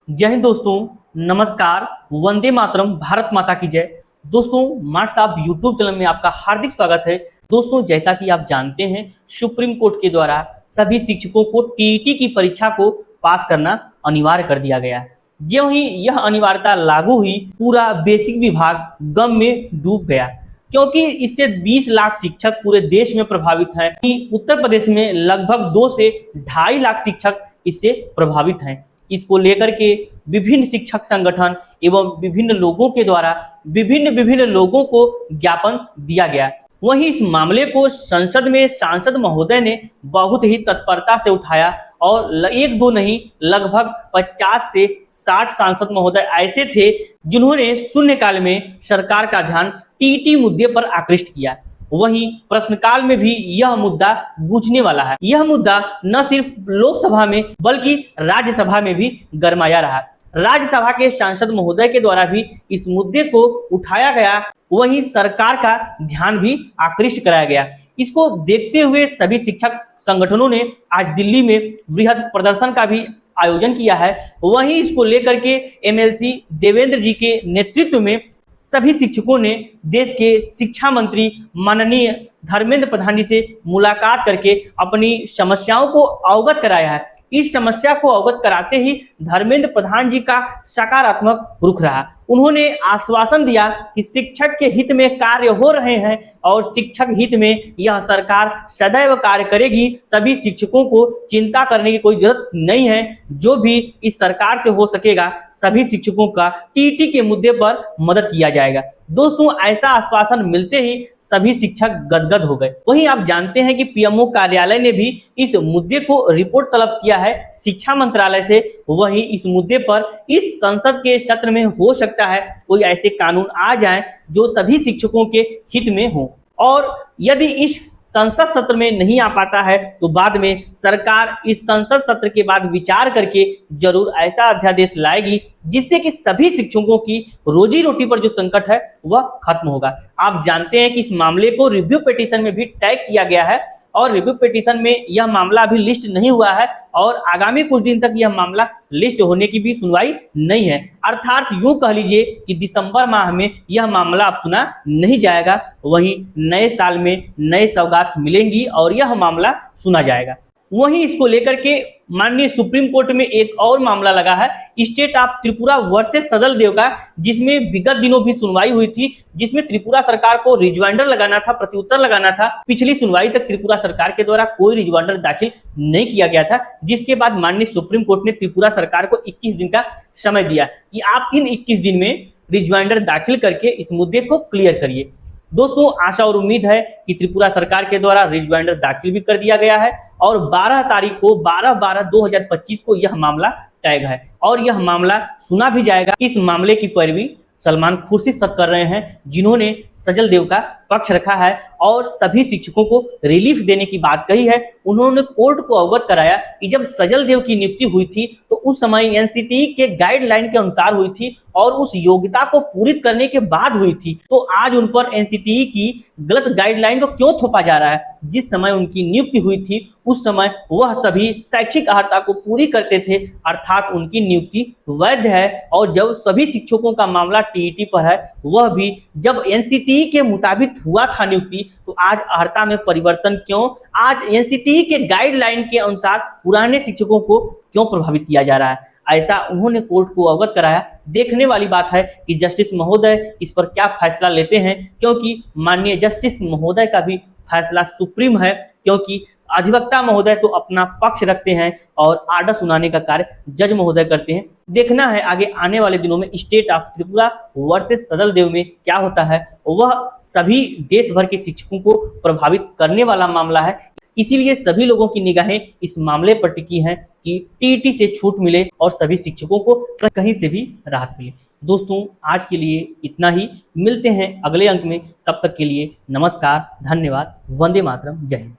जय हिंद दोस्तों, नमस्कार। वंदे मातरम, भारत माता की जय। दोस्तों, मार्ट साहब यूट्यूब चैनल में आपका हार्दिक स्वागत है। दोस्तों, जैसा कि आप जानते हैं, सुप्रीम कोर्ट के द्वारा सभी शिक्षकों को टीईटी की परीक्षा को पास करना अनिवार्य कर दिया गया है। ज्यों ही यह अनिवार्यता लागू हुई, पूरा बेसिक विभाग गम में डूब गया, क्योंकि इससे 20 लाख शिक्षक पूरे देश में प्रभावित हैं। उत्तर प्रदेश में लगभग 2 से 2.5 लाख शिक्षक इससे प्रभावित हैं। इसको लेकर के विभिन्न शिक्षक संगठन एवं विभिन्न लोगों के द्वारा विभिन्न लोगों को ज्ञापन दिया गया। वहीं इस मामले को संसद में सांसद महोदय ने बहुत ही तत्परता से उठाया और एक दो नहीं, लगभग 50 से 60 सांसद महोदय ऐसे थे जिन्होंने शून्यकाल में सरकार का ध्यान टीईटी मुद्दे पर आकृष्ट किया। वहीं प्रश्नकाल में भी यह मुद्दा गूंजने वाला है। यह मुद्दा न सिर्फ लोकसभा में बल्कि राज्यसभा में भी गरमाया रहा। राज्यसभा के सांसद महोदय के द्वारा भी इस मुद्दे को उठाया गया, वहीं सरकार का ध्यान भी आकृष्ट कराया गया। इसको देखते हुए सभी शिक्षक संगठनों ने आज दिल्ली में वृहद प्रदर्शन का भी आयोजन किया है। वहीं इसको लेकर के एमएलसी देवेंद्र जी के नेतृत्व में सभी शिक्षकों ने देश के शिक्षा मंत्री माननीय धर्मेंद्र प्रधान जी से मुलाकात करके अपनी समस्याओं को अवगत कराया है। इस समस्या को अवगत कराते ही धर्मेंद्र प्रधान जी का सकारात्मक रुख रहा। उन्होंने आश्वासन दिया कि शिक्षक के हित में कार्य हो रहे हैं और शिक्षक हित में यह सरकार सदैव कार्य करेगी। सभी शिक्षकों को चिंता करने की कोई जरूरत नहीं है। जो भी इस सरकार से हो सकेगा, सभी शिक्षकों का टीईटी के मुद्दे पर मदद किया जाएगा। दोस्तों, ऐसा आश्वासन मिलते ही सभी शिक्षक गदगद हो गए। वहीं आप जानते हैं कि पीएमओ कार्यालय ने भी इस मुद्दे को रिपोर्ट तलब किया है शिक्षा मंत्रालय से। वहीं इस मुद्दे पर इस संसद के सत्र में हो सकता है कोई ऐसे कानून आ जाएं जो सभी शिक्षकों के हित में हो, और यदि इस संसद सत्र में नहीं आ पाता है तो बाद में सरकार इस संसद सत्र के बाद विचार करके जरूर ऐसा अध्यादेश लाएगी जिससे कि सभी शिक्षकों की रोजी रोटी पर जो संकट है वह खत्म होगा। आप जानते हैं कि इस मामले को रिव्यू पिटीशन में भी टैग किया गया है और रिव्यू पिटीशन में यह मामला अभी लिस्ट नहीं हुआ है और आगामी कुछ दिन तक यह मामला लिस्ट होने की भी सुनवाई नहीं है। अर्थात यूं कह लीजिए कि दिसंबर माह में यह मामला अब सुना नहीं जाएगा। वहीं नए साल में नए सौगात मिलेंगी और यह मामला सुना जाएगा। वहीं इसको लेकर के माननीय सुप्रीम कोर्ट में एक और मामला लगा है, स्टेट ऑफ त्रिपुरा वर्सेस सदल देव का, जिसमें विगत दिनों भी सुनवाई हुई थी, जिसमें त्रिपुरा सरकार को रिजवाइंडर लगाना था, प्रत्युत्तर लगाना था। पिछली सुनवाई तक त्रिपुरा सरकार के द्वारा कोई रिजवाइंडर दाखिल नहीं किया गया था, जिसके बाद माननीय सुप्रीम कोर्ट ने त्रिपुरा सरकार को 21 दिन का समय दिया कि आप इन 21 दिन में रिजवाइंडर दाखिल करके इस मुद्दे को क्लियर करिए। दोस्तों, आशा और उम्मीद है कि त्रिपुरा सरकार के द्वारा रिजवाइंडर दाखिल भी कर दिया गया है और 12 तारीख को 12/12/2025 को यह मामला टैग है और यह मामला सुना भी जाएगा। इस मामले की पैरवी सलमान खुर्शीद साहब कर रहे हैं, जिन्होंने सजल देव का पक्ष रखा है और सभी शिक्षकों को रिलीफ देने की बात कही है। उन्होंने कोर्ट को अवगत कराया कि जब सजल देव की नियुक्ति हुई थी तो उस समय एनसीटीई के गाइडलाइन के अनुसार हुई थी और उस योग्यता को पूरी करने के बाद हुई थी। तो आज उन पर एनसीटीई की गलत गाइडलाइन को क्यों थोपा जा रहा है? जिस समय उनकी नियुक्ति हुई थी उस समय वह सभी शैक्षिक अर्हता को पूरी करते थे, अर्थात उनकी नियुक्ति वैध है। और जब सभी शिक्षकों का मामला टीईटी पर है, वह भी जब एनसीटीई के मुताबिक हुआ था नियुक्ति, तो आज अर्हता में परिवर्तन क्यों? आज एनसीटीई के गाइडलाइन के अनुसार पुराने शिक्षकों को क्यों प्रभावित किया जा रहा है? ऐसा उन्होंने कोर्ट को अवगत कराया। देखने वाली बात है कि जस्टिस महोदय इस पर क्या फैसला लेते हैं, क्योंकि माननीय जस्टिस महोदय का भी फैसला सुप्रीम है, क्योंकि अधिवक्ता महोदय तो अपना पक्ष रखते हैं और आर्डर सुनाने का कार्य जज महोदय करते हैं। देखना है आगे आने वाले दिनों में स्टेट ऑफ त्रिपुरा वर्सेस सदल देव में क्या होता है। वह सभी देश भर के शिक्षकों को प्रभावित करने वाला मामला है, इसीलिए सभी लोगों की निगाहें इस मामले पर टिकी हैं कि टीईटी से छूट मिले और सभी शिक्षकों को कहीं से भी राहत मिले। दोस्तों, आज के लिए इतना ही। मिलते हैं अगले अंक में, तब तक के लिए नमस्कार, धन्यवाद, वंदे मातरम, जय हिंद।